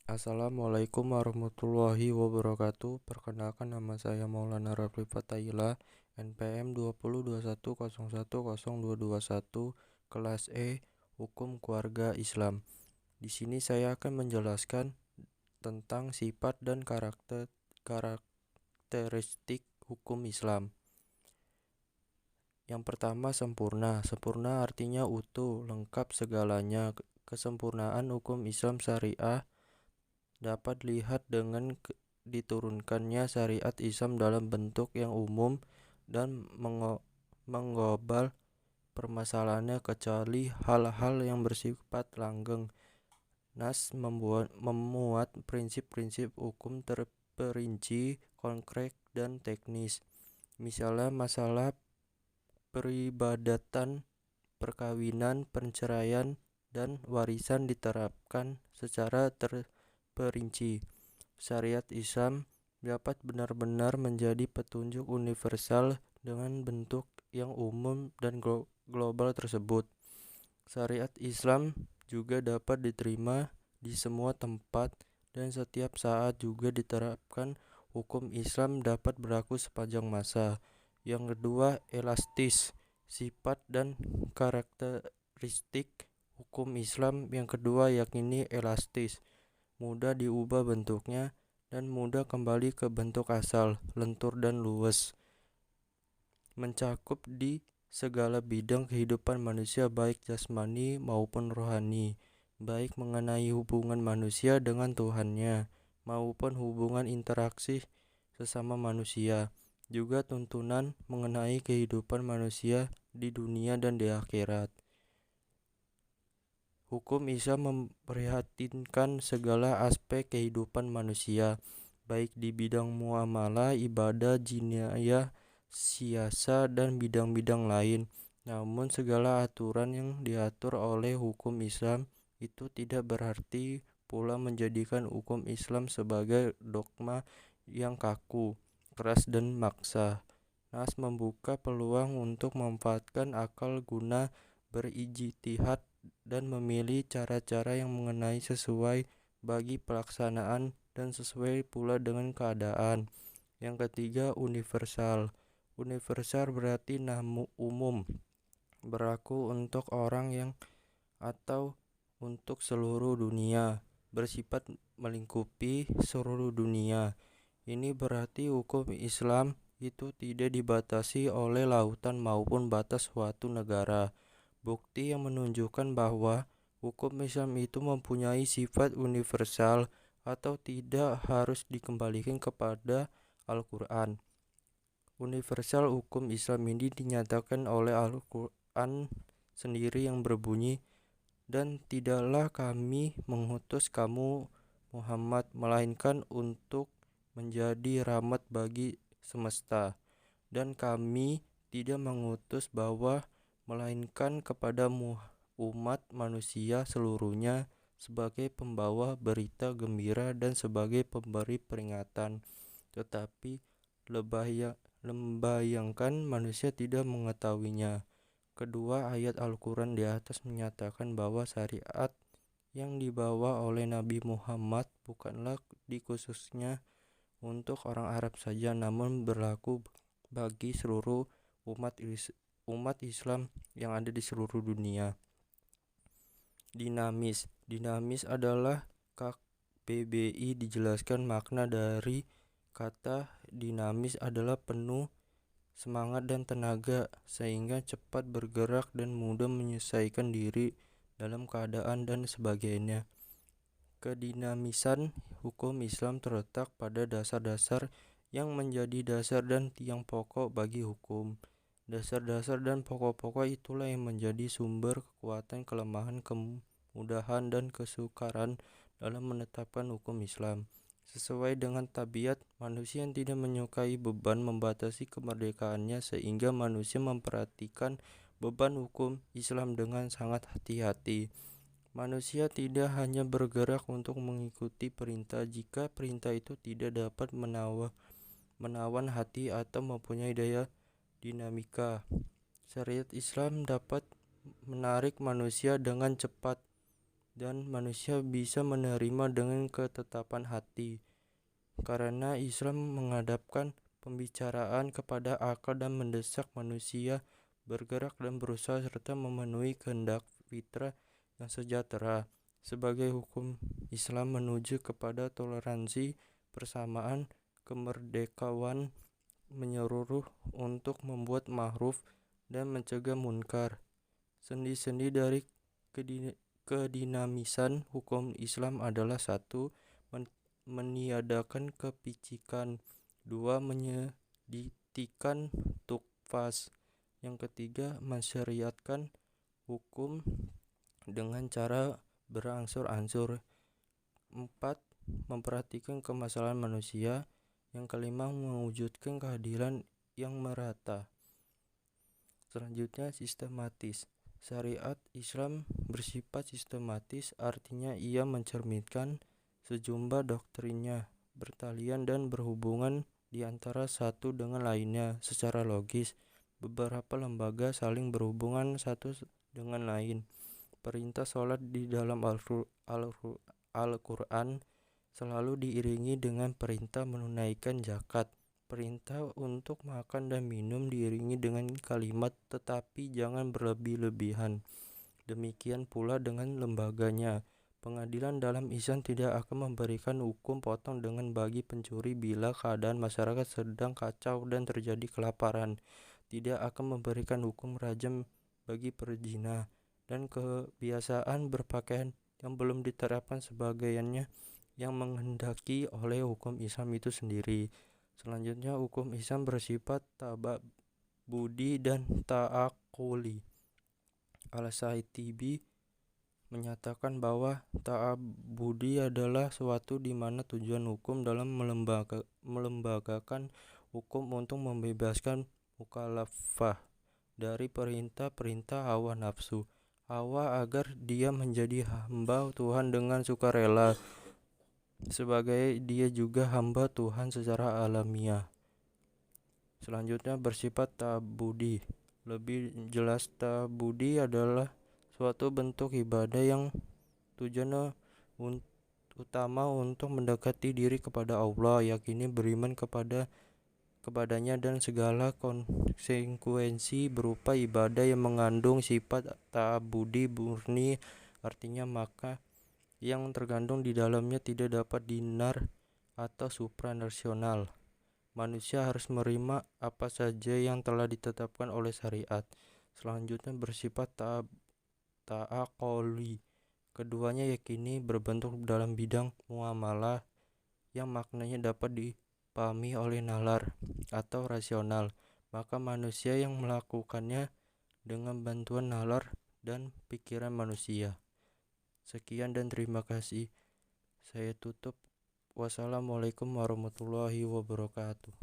Assalamualaikum warahmatullahi wabarakatuh. Perkenalkan, nama saya Maulana Rafli Fatahillah, NPM 2021010221, kelas E, Hukum Keluarga Islam. Di sini saya akan menjelaskan tentang sifat dan karakteristik hukum Islam. Yang pertama, sempurna. Sempurna artinya utuh, lengkap segalanya. Kesempurnaan hukum Islam syariah dapat dilihat dengan diturunkannya syariat Islam dalam bentuk yang umum dan mengglobal permasalahannya, kecuali hal-hal yang bersifat langgeng. Nas memuat prinsip-prinsip hukum terperinci, konkret, dan teknis. Misalnya masalah peribadatan, perkawinan, perceraian, dan warisan diterapkan secara terperinci. Syariat Islam dapat benar-benar menjadi petunjuk universal dengan bentuk yang umum dan global tersebut. Syariat Islam juga dapat diterima di semua tempat dan setiap saat juga diterapkan. Hukum Islam dapat berlaku sepanjang masa. Yang kedua, elastis. Sifat dan karakteristik hukum Islam yang kedua yakni elastis, mudah diubah bentuknya dan mudah kembali ke bentuk asal, lentur dan luwes. Mencakup di segala bidang kehidupan manusia, baik jasmani maupun rohani, baik mengenai hubungan manusia dengan Tuhannya maupun hubungan interaksi sesama manusia, juga tuntunan mengenai kehidupan manusia di dunia dan di akhirat. Hukum Islam memprihatinkan segala aspek kehidupan manusia, baik di bidang muamalah, ibadah, jinayah, siasa, dan bidang-bidang lain. Namun segala aturan yang diatur oleh hukum Islam itu tidak berarti pula menjadikan hukum Islam sebagai dogma yang kaku, keras, dan maksa. Nas membuka peluang untuk memanfaatkan akal guna berijtihad dan memilih cara-cara yang mengenai sesuai bagi pelaksanaan dan sesuai pula dengan keadaan. Yang ketiga, universal. Universal berarti umum, berlaku untuk orang yang atau untuk seluruh dunia, bersifat melingkupi seluruh dunia. Ini berarti hukum Islam itu tidak dibatasi oleh lautan maupun batas suatu negara. Bukti yang menunjukkan bahwa hukum Islam itu mempunyai sifat universal atau tidak harus dikembalikan kepada Al-Quran. Universal hukum Islam ini dinyatakan oleh Al-Quran sendiri yang berbunyi, "Dan tidaklah kami mengutus kamu Muhammad melainkan untuk menjadi rahmat bagi semesta, dan kami tidak mengutus melainkan kepada umat manusia seluruhnya sebagai pembawa berita gembira dan sebagai pemberi peringatan. Tetapi lembayangkan manusia tidak mengetahuinya." Kedua ayat Al-Quran di atas menyatakan bahwa syariat yang dibawa oleh Nabi Muhammad bukanlah dikhususnya untuk orang Arab saja, namun berlaku bagi seluruh umat Islam yang ada di seluruh dunia. Dinamis. Dinamis adalah KBBI dijelaskan makna dari kata dinamis adalah penuh semangat dan tenaga, sehingga cepat bergerak dan mudah menyesuaikan diri dalam keadaan dan sebagainya. Kedinamisan hukum Islam terletak pada dasar-dasar yang menjadi dasar dan tiang pokok bagi hukum. Dasar-dasar dan pokok-pokok itulah yang menjadi sumber kekuatan, kelemahan, kemudahan, dan kesukaran dalam menetapkan hukum Islam. Sesuai dengan tabiat manusia yang tidak menyukai beban membatasi kemerdekaannya, sehingga manusia memperhatikan beban hukum Islam dengan sangat hati-hati. Manusia tidak hanya bergerak untuk mengikuti perintah jika perintah itu tidak dapat menawan hati atau mempunyai daya dinamika. Syariat Islam dapat menarik manusia dengan cepat dan manusia bisa menerima dengan ketetapan hati. Karena Islam menghadapkan pembicaraan kepada akal dan mendesak manusia bergerak dan berusaha serta memenuhi kehendak fitrah yang sejahtera. Sebagai hukum Islam menuju kepada toleransi, persamaan, kemerdekaan menyeluruh untuk membuat ma'ruf dan mencegah munkar. Sendi-sendi dari kedinamisan hukum Islam adalah: satu, meniadakan kepicikan; dua, menyedikitkan tukfas; yang ketiga, mensyariatkan hukum dengan cara berangsur-angsur; empat, memperhatikan kemasalahan manusia; yang kelima, mewujudkan keadilan yang merata. Selanjutnya, sistematis. Syariat Islam bersifat sistematis, artinya ia mencerminkan sejumlah doktrinnya bertalian dan berhubungan di antara satu dengan lainnya secara logis. Beberapa lembaga saling berhubungan satu dengan lain. Perintah sholat di dalam Al-Quran selalu diiringi dengan perintah menunaikan zakat. Perintah untuk makan dan minum diiringi dengan kalimat tetapi jangan berlebih-lebihan. Demikian pula dengan lembaganya. Pengadilan dalam Islam tidak akan memberikan hukum potong dengan bagi pencuri bila keadaan masyarakat sedang kacau dan terjadi kelaparan. Tidak akan memberikan hukum rajam bagi perzina. Dan kebiasaan berpakaian yang belum diterapkan sebagainya yang menghendaki oleh hukum Islam itu sendiri. Selanjutnya, hukum Islam bersifat ta'abbudi dan ta'akuli. Al-Syaitibi menyatakan bahwa ta'abbudi adalah suatu di mana tujuan hukum dalam melembagakan hukum untuk membebaskan mukallafah dari perintah-perintah hawa nafsu agar dia menjadi hamba Tuhan dengan sukarela, sebagai dia juga hamba Tuhan secara alamiah. Selanjutnya, bersifat ta'abbudi. Lebih jelas, ta'abbudi adalah suatu bentuk ibadah yang tujuannya utama untuk mendekati diri kepada Allah, yakini beriman kepadanya dan segala konsekuensi berupa ibadah yang mengandung sifat ta'abbudi murni, artinya maka yang tergandung di dalamnya tidak dapat dinar atau supranasional. Manusia harus menerima apa saja yang telah ditetapkan oleh syariat. Selanjutnya, bersifat ta'aquli. Keduanya yakini berbentuk dalam bidang muamalah yang maknanya dapat dipahami oleh nalar atau rasional, maka manusia yang melakukannya dengan bantuan nalar dan pikiran manusia. Sekian dan terima kasih. Saya tutup. Wassalamualaikum warahmatullahi wabarakatuh.